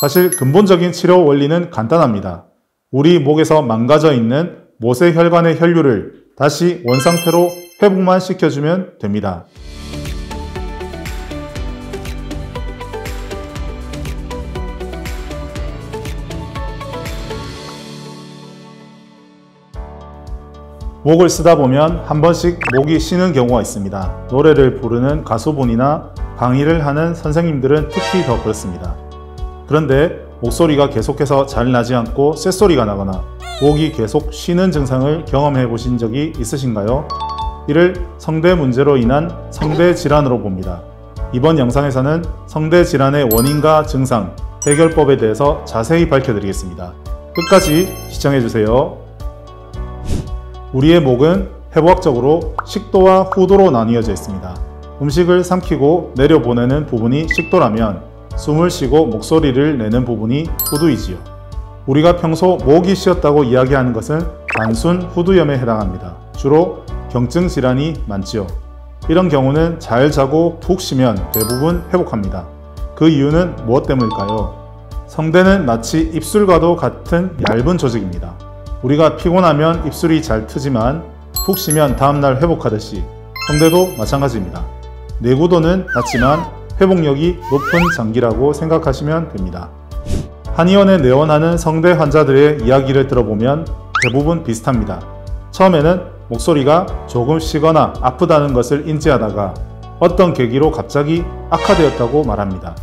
사실 근본적인 치료 원리는 간단합니다. 우리 목에서 망가져 있는 모세혈관의 혈류를 다시 원상태로 회복만 시켜주면 됩니다. 목을 쓰다 보면 한 번씩 목이 쉬는 경우가 있습니다. 노래를 부르는 가수분이나 강의를 하는 선생님들은 특히 더 그렇습니다. 그런데 목소리가 계속해서 잘 나지 않고 쇳소리가 나거나 목이 계속 쉬는 증상을 경험해 보신 적이 있으신가요? 이를 성대 문제로 인한 성대 질환으로 봅니다. 이번 영상에서는 성대 질환의 원인과 증상, 해결법에 대해서 자세히 밝혀드리겠습니다. 끝까지 시청해주세요. 우리의 목은 해부학적으로 식도와 후도로 나뉘어져 있습니다. 음식을 삼키고 내려보내는 부분이 식도라면 숨을 쉬고 목소리를 내는 부분이 후두이지요. 우리가 평소 목이 쉬었다고 이야기하는 것은 단순 후두염에 해당합니다. 주로 경증 질환이 많지요. 이런 경우는 잘 자고 푹 쉬면 대부분 회복합니다. 그 이유는 무엇 때문일까요? 성대는 마치 입술과도 같은 얇은 조직입니다. 우리가 피곤하면 입술이 잘 트지만 푹 쉬면 다음날 회복하듯이 성대도 마찬가지입니다. 내구도는 낮지만 회복력이 높은 장기라고 생각하시면 됩니다. 한의원에 내원하는 성대 환자들의 이야기를 들어보면 대부분 비슷합니다. 처음에는 목소리가 조금 쉬거나 아프다는 것을 인지하다가 어떤 계기로 갑자기 악화되었다고 말합니다.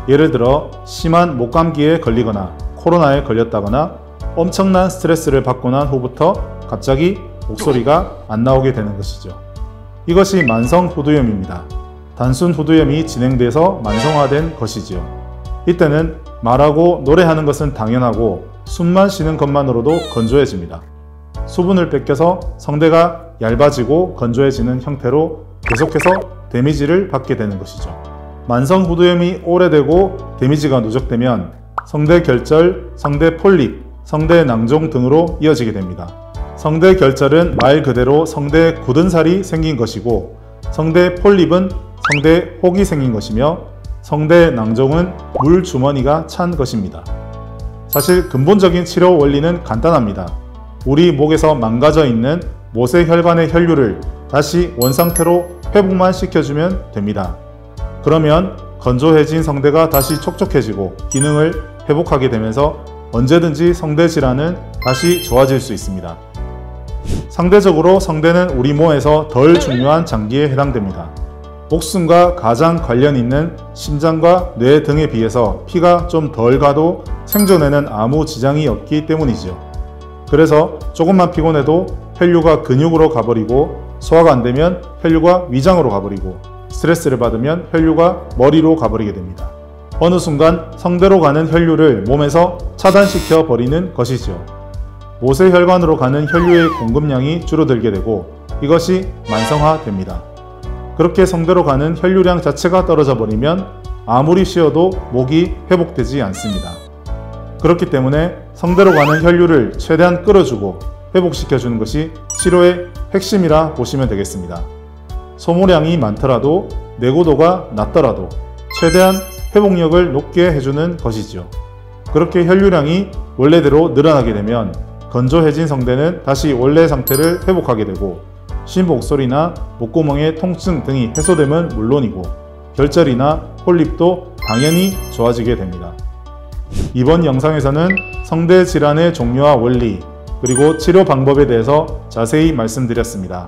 예를 들어 심한 목감기에 걸리거나 코로나에 걸렸다거나 엄청난 스트레스를 받고 난 후부터 갑자기 목소리가 안 나오게 되는 것이죠. 이것이 만성 후두염입니다. 단순 후두염이 진행돼서 만성화된 것이지요. 이때는 말하고 노래하는 것은 당연하고 숨만 쉬는 것만으로도 건조해집니다. 수분을 뺏겨서 성대가 얇아지고 건조해지는 형태로 계속해서 데미지를 받게 되는 것이죠. 만성 후두염이 오래되고 데미지가 누적되면 성대 결절, 성대 폴립, 성대 낭종 등으로 이어지게 됩니다. 성대 결절은 말 그대로 성대에 굳은 살이 생긴 것이고 성대 폴립은 성대에 혹이 생긴 것이며 성대 낭종은 물 주머니가 찬 것입니다. 사실 근본적인 치료 원리는 간단합니다. 우리 목에서 망가져 있는 모세혈관의 혈류를 다시 원상태로 회복만 시켜주면 됩니다. 그러면 건조해진 성대가 다시 촉촉해지고 기능을 회복하게 되면서 언제든지 성대 질환은 다시 좋아질 수 있습니다. 상대적으로 성대는 우리 몸에서 덜 중요한 장기에 해당됩니다. 목숨과 가장 관련 있는 심장과 뇌 등에 비해서 피가 좀 덜 가도 생존에는 아무 지장이 없기 때문이지요. 그래서 조금만 피곤해도 혈류가 근육으로 가버리고 소화가 안 되면 혈류가 위장으로 가버리고 스트레스를 받으면 혈류가 머리로 가버리게 됩니다. 어느 순간 성대로 가는 혈류를 몸에서 차단시켜 버리는 것이죠. 모세혈관으로 가는 혈류의 공급량이 줄어들게 되고 이것이 만성화됩니다. 그렇게 성대로 가는 혈류량 자체가 떨어져 버리면 아무리 쉬어도 목이 회복되지 않습니다. 그렇기 때문에 성대로 가는 혈류를 최대한 끌어주고 회복시켜주는 것이 치료의 핵심이라 보시면 되겠습니다. 소모량이 많더라도 내구도가 낮더라도 최대한 회복력을 높게 해주는 것이지요. 그렇게 혈류량이 원래대로 늘어나게 되면 건조해진 성대는 다시 원래 상태를 회복하게 되고 쉰 목소리나 목구멍의 통증 등이 해소됨은 물론이고 결절이나 폴립도 당연히 좋아지게 됩니다. 이번 영상에서는 성대 질환의 종류와 원리 그리고 치료 방법에 대해서 자세히 말씀드렸습니다.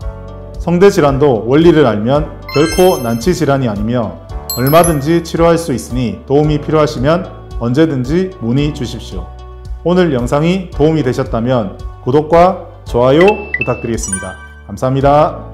성대 질환도 원리를 알면 결코 난치 질환이 아니며 얼마든지 치료할 수 있으니 도움이 필요하시면 언제든지 문의 주십시오. 오늘 영상이 도움이 되셨다면 구독과 좋아요 부탁드리겠습니다. 감사합니다.